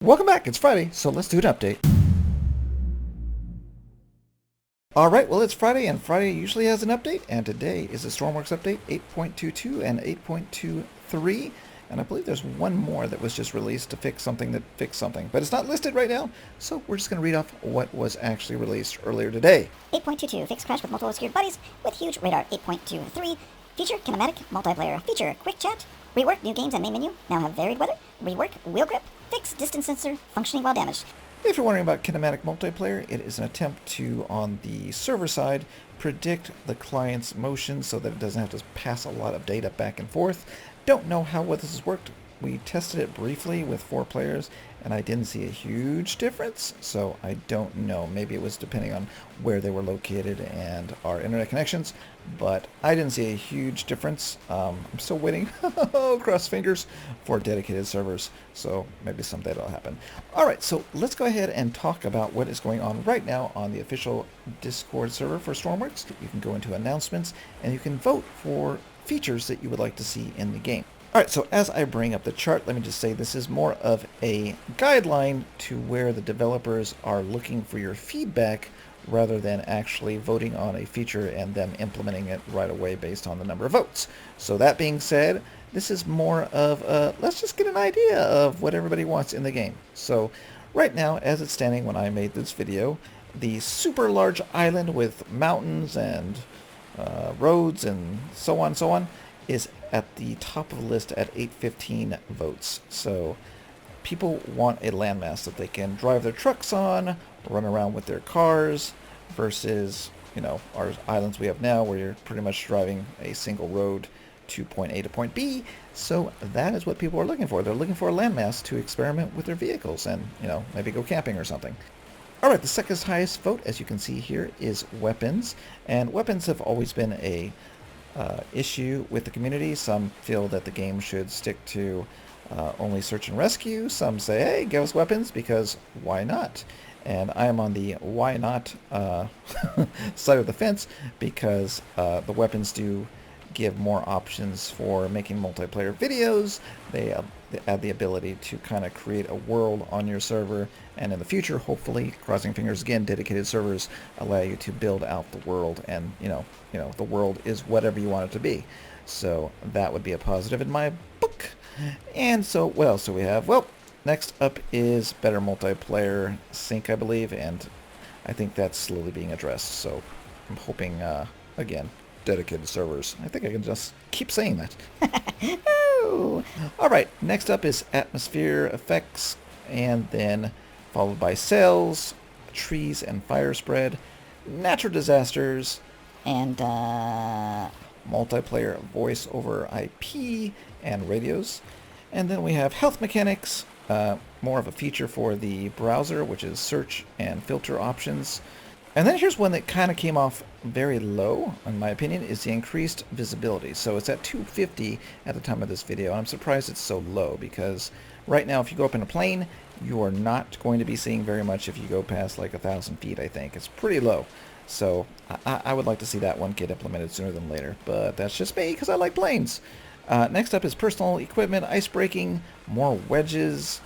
Welcome back, it's Friday, so let's do an update. Alright, well it's Friday, and Friday usually has an update, and today is the Stormworks update 8.22 and 8.23, and I believe there's one more that was just released to fix something that fixed something, but it's not listed right now, so we're just going to read off what was actually released earlier today. 8.22, fix crash with multiple obscured bodies with huge radar. 8.23, feature kinematic multiplayer. Feature quick chat. Rework new games and main menu, now have varied weather. Rework wheel grip. Fix distance sensor functioning while damaged. If you're wondering about kinematic multiplayer, it is an attempt to, on the server side, predict the client's motion so that it doesn't have to pass a lot of data back and forth. Don't know how well this has worked. We tested it briefly with 4 players, and I didn't see a huge difference, so I don't know. Maybe it was depending on where they were located and our internet connections, but I didn't see a huge difference. I'm still waiting, cross fingers, for dedicated servers, so maybe someday that'll happen. Alright, so let's go ahead and talk about what is going on right now on the official Discord server for Stormworks. You can go into announcements, and you can vote for features that you would like to see in the game. Alright, so as I bring up the chart, let me just say this is more of a guideline to where the developers are looking for your feedback rather than actually voting on a feature and them implementing it right away based on the number of votes. So that being said, this is more of a, let's just get an idea of what everybody wants in the game. So right now, as it's standing when I made this video, the super large island with mountains and roads and so on is at the top of the list at 815 votes. So people want a landmass that they can drive their trucks on, run around with their cars, versus, you know, our islands we have now where you're pretty much driving a single road to point A to point B. So that is what people are looking for. They're looking for a landmass to experiment with their vehicles and, you know, maybe go camping or something. Alright, the second highest vote, as you can see here, is weapons. And weapons have always been a issue with the community. Some feel that the game should stick to only search and rescue. Some say, hey, give us weapons, because why not? And I am on the why not side of the fence, because the weapons do give more options for making multiplayer videos. They add the ability to kind of create a world on your server, and in the future, hopefully, crossing fingers again, dedicated servers allow you to build out the world, and you know the world is whatever you want it to be. So that would be a positive in my book. And so what else do we have? Well, next up is better multiplayer sync, I believe, and I think that's slowly being addressed. So I'm hoping again, dedicated servers. I think I can just keep saying that. Oh. Alright, next up is atmosphere effects, and then followed by cells, trees and fire spread, natural disasters, And, multiplayer voice over IP and radios. And then we have health mechanics, more of a feature for the browser, which is search and filter options. And then here's one that kind of came off very low, in my opinion, is the increased visibility. So it's at 250 at the time of this video. I'm surprised it's so low, because right now if you go up in a plane, you are not going to be seeing very much if you go past like 1,000 feet, I think. It's pretty low. So I would like to see that one get implemented sooner than later, but that's just me because I like planes. Next up is personal equipment, ice breaking, more wedges,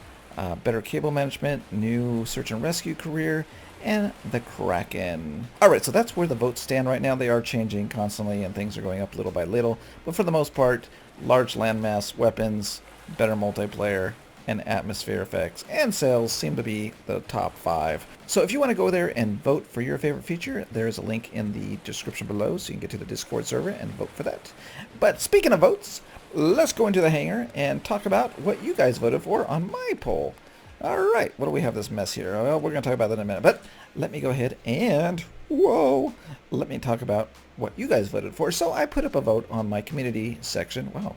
better cable management, new search and rescue career, and the Kraken. Alright, so that's where the votes stand right now. They are changing constantly and things are going up little by little, but for the most part, large landmass, weapons, better multiplayer, and atmosphere effects and sales seem to be the top 5. So if you want to go there and vote for your favorite feature, there's a link in the description below so you can get to the Discord server and vote for that. But speaking of votes, let's go into the hangar and talk about what you guys voted for on my poll. Alright, what do we have this mess here? Well, we're going to talk about that in a minute, but let me go ahead and, let me talk about what you guys voted for. So I put up a vote on my community section. Wow,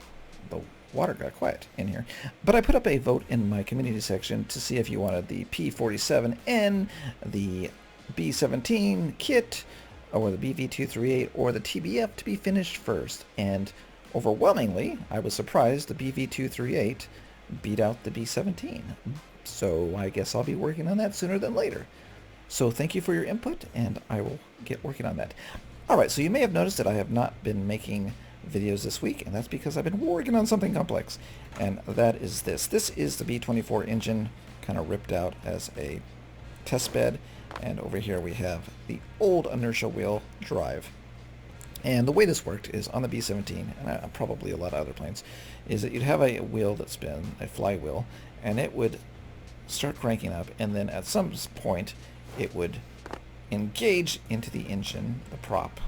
the water got quiet in here. But I put up a vote in my community section to see if you wanted the P47N, the B17 kit, or the BV238, or the TBF to be finished first. And overwhelmingly, I was surprised the BV238 beat out the B17. So I guess I'll be working on that sooner than later. So thank you for your input, and I will get working on that. Alright, so you may have noticed that I have not been making videos this week, and that's because I've been working on something complex, and that is this. This is the B24 engine kind of ripped out as a test bed. And over here we have the old inertial wheel drive. And the way this worked is on the B-17, and probably a lot of other planes, is that you'd have a wheel that spin, a flywheel, and it would start cranking up, and then at some point it would engage into the engine, the prop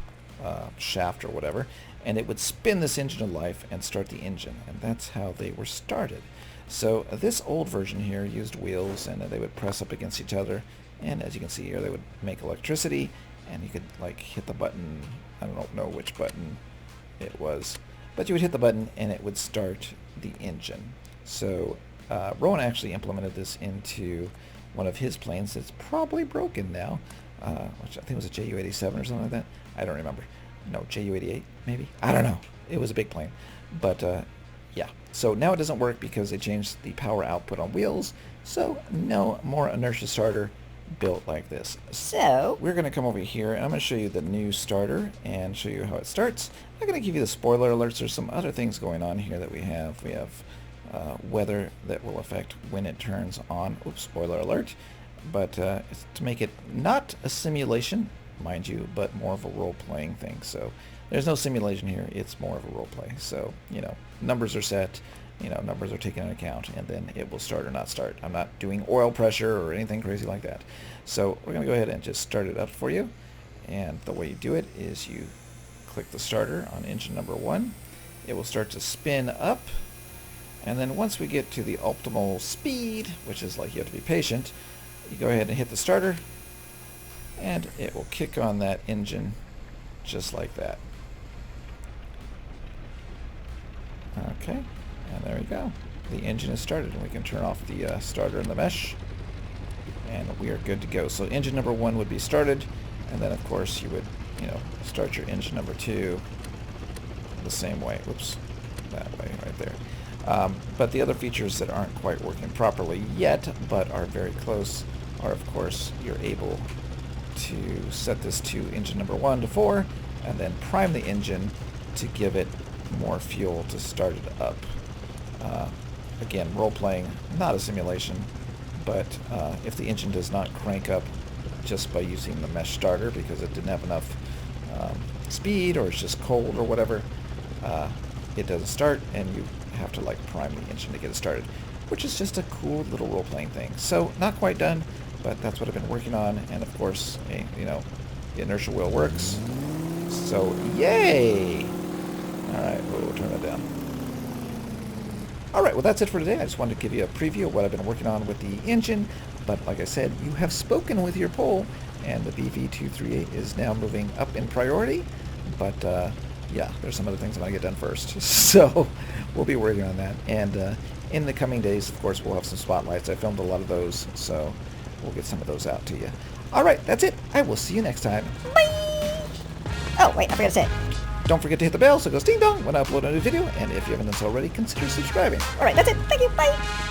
shaft or whatever, and it would spin this engine to life and start the engine, and that's how they were started. So this old version here used wheels, and they would press up against each other, and as you can see here, they would make electricity, and you could like hit the button. I don't know which button it was, but you would hit the button and it would start the engine. So Rowan actually implemented this into one of his planes that's probably broken now, which I think was a JU-87 or something like that. I don't remember. No, JU-88 maybe? I don't know. It was a big plane. But yeah, so now it doesn't work because they changed the power output on wheels, so no more inertia starter built like this. So we're going to come over here and I'm going to show you the new starter and show you how it starts. I'm going to give you the spoiler alerts. There's some other things going on here that we have. We have weather that will affect when it turns on. Oops, spoiler alert. But it's to make it not a simulation, mind you, but more of a role-playing thing. So there's no simulation here. It's more of a role-play. So, you know, numbers are set. You know, numbers are taken into account, and then it will start or not start. I'm not doing oil pressure or anything crazy like that. So we're going to go ahead and just start it up for you. And the way you do it is you click the starter on engine number 1. It will start to spin up. And then once we get to the optimal speed, which is like you have to be patient, you go ahead and hit the starter, and it will kick on that engine just like that. Okay. And there we go. The engine is started, and we can turn off the starter and the mesh, and we are good to go. So engine number 1 would be started, and then of course you would, you know, start your engine number 2 the same way. Whoops, that way right there. But the other features that aren't quite working properly yet, but are very close, are of course you're able to set this to engine number 1 to 4, and then prime the engine to give it more fuel to start it up. Again, role-playing, not a simulation, but if the engine does not crank up just by using the mesh starter because it didn't have enough speed, or it's just cold or whatever, it doesn't start, and you have to like prime the engine to get it started, which is just a cool little role-playing thing. So not quite done, but that's what I've been working on, and of course, you know, the inertial wheel works. So yay! All right, we'll turn that down. Alright, well that's it for today. I just wanted to give you a preview of what I've been working on with the engine, but like I said, you have spoken with your poll, and the BV238 is now moving up in priority, but yeah, there's some other things I want to get done first, so we'll be working on that, and in the coming days, of course, we'll have some spotlights. I filmed a lot of those, so we'll get some of those out to you. Alright, that's it. I will see you next time. Bye! Oh, wait, I forgot to say it. Don't forget to hit the bell so it goes ding dong when I upload a new video, and if you haven't done so already, consider subscribing. Alright, that's it. Thank you. Bye!